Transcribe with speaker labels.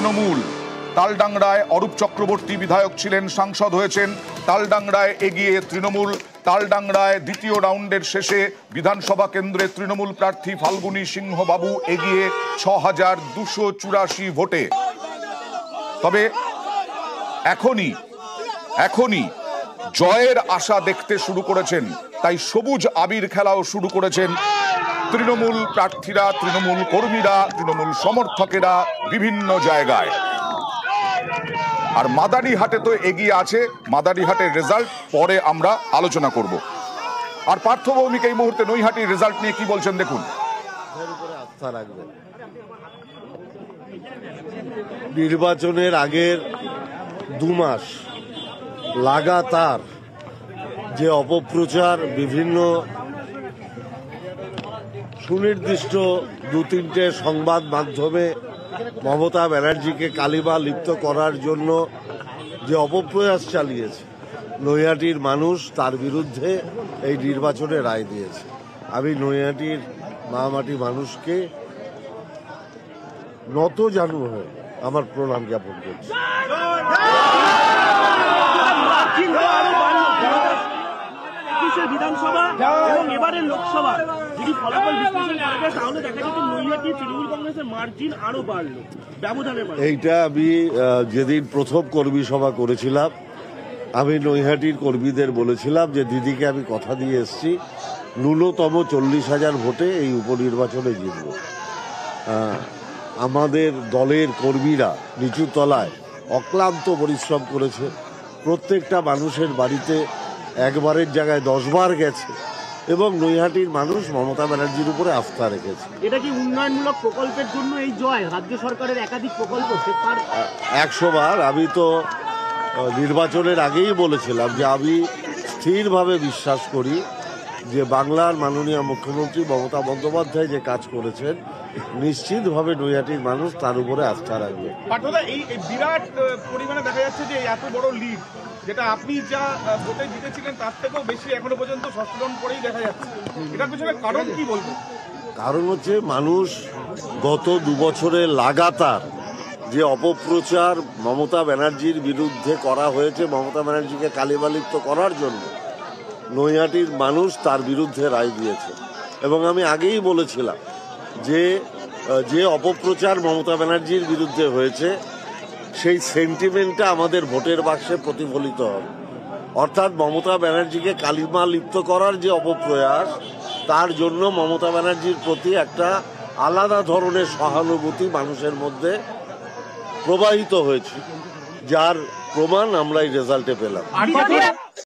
Speaker 1: তৃণমূল। তালডাংরায় অরূপ চক্রবর্তী বিধায়ক ছিলেন, সাংসদ হয়েছেন। তালডাংরায় এগিয়ে তৃণমূল। তালডাংরায় দ্বিতীয় রাউন্ডের শেষে বিধানসভা কেন্দ্রে তৃণমূল প্রার্থী ফাল্গুনী সিংহ বাবু এগিয়ে ৬,২৮৪ ভোটে। তবে এখনই জয়ের আশা দেখতে শুরু করেছেন, তাই সবুজ আবির খেলাও শুরু করেছেন তৃণমূল প্রার্থীরা, তৃণমূল কর্মীরা, তৃণমূল সমর্থকেরা বিভিন্ন জায়গায়। আর মাদারিহাটে তো এগিয়ে আছে, মাদারিহাটের রেজাল্ট পরে আমরা আলোচনা করব। আর পার্থ ভৌমিক এই মুহূর্তে নৈহাটির রেজাল্ট নিয়ে কি বলছেন দেখুন।
Speaker 2: নির্বাচনের আগের ২ মাস লাগাতার যে অপপ্রচার, বিভিন্ন সুনির্দিষ্ট ২-৩টে সংবাদ মাধ্যমে মমতা ব্যানার্জিকে কালিমা লিপ্ত করার জন্য যে অপপ্রয়াস চালিয়েছে, নৈহাটির মানুষ তার বিরুদ্ধে এই নির্বাচনে রায় দিয়েছে। আমি নৈহাটির মামাটি মানুষকে নতজানু হয়ে আমার প্রণাম জ্ঞাপন করছি।
Speaker 3: বিধানসভা এবং এবারের লোকসভা যদি ফলাফল বিশ্লেষণ করা যায় তাহলে দেখা যেত নৈহাটি তৃণমূল কংগ্রেসের মার্জিন আরো বাড়লো, ব্যবধানে বাড়লো।
Speaker 2: এইটা আমি যেদিন প্রথম কর্মী সভা করেছিলাম, আমি নৈহাটির কর্মীদের বলেছিলাম যে দিদিকে আমি কথা দিয়ে এসেছি ন্যূনতম 40,000 ভোটে এই উপনির্বাচনে জিতব। আমাদের দলের কর্মীরা নিচু তলায় অক্লান্ত পরিশ্রম করেছে, প্রত্যেকটা মানুষের বাড়িতে একবারের জায়গায় 10 বার গেছে এবং নৈহাটির মানুষ মমতা ব্যানার্জির উপরে আস্থা রেখেছে।
Speaker 3: এটা কি উন্নয়নমূলক প্রকল্পের জন্য এই জয়? রাজ্য সরকারের একাধিক প্রকল্প
Speaker 2: 100 বার। আমি তো নির্বাচনের আগেই বলেছিলাম যে আমি স্থিরভাবে বিশ্বাস করি যে বাংলার মাননীয় মুখ্যমন্ত্রী মমতা বন্দ্যোপাধ্যায় যে কাজ করেছেন, নিশ্চিতভাবে নৈহাটির মানুষ তার উপরে আস্থা রাখবে।
Speaker 4: এই বিরাট পরিমাণে দেখা যাচ্ছে যে এত বড় লিড, যেটা আপনি যা ভোটে জিতেছিলেন তার থেকেও বেশি এখনো পর্যন্ত সংশোধন করেই দেখা যাচ্ছে, এটার পিছনে কারণ কি বলবেন?
Speaker 2: কারণ হচ্ছে মানুষ গত 2 বছরে লাগাতার যে অপপ্রচার মমতা ব্যানার্জির বিরুদ্ধে করা হয়েছে, মমতা ব্যানার্জিকে কালিমালিপ্ত করার জন্য নৈহাটির মানুষ তার বিরুদ্ধে রায় দিয়েছে। এবং আমি আগেই বলেছিলাম যে অপপ্রচার মমতা ব্যানার্জির বিরুদ্ধে হয়েছে সেই সেন্টিমেন্টটা আমাদের ভোটের বাক্সে প্রতিফলিত হবে। অর্থাৎ মমতা ব্যানার্জিকে কালিমা লিপ্ত করার যে অপপ্রয়াস, তার জন্য মমতা ব্যানার্জির প্রতি একটা আলাদা ধরনের সহানুভূতি মানুষের মধ্যে প্রবাহিত হয়েছে, যার প্রমাণ আমরা এই রেজাল্টে পেলাম।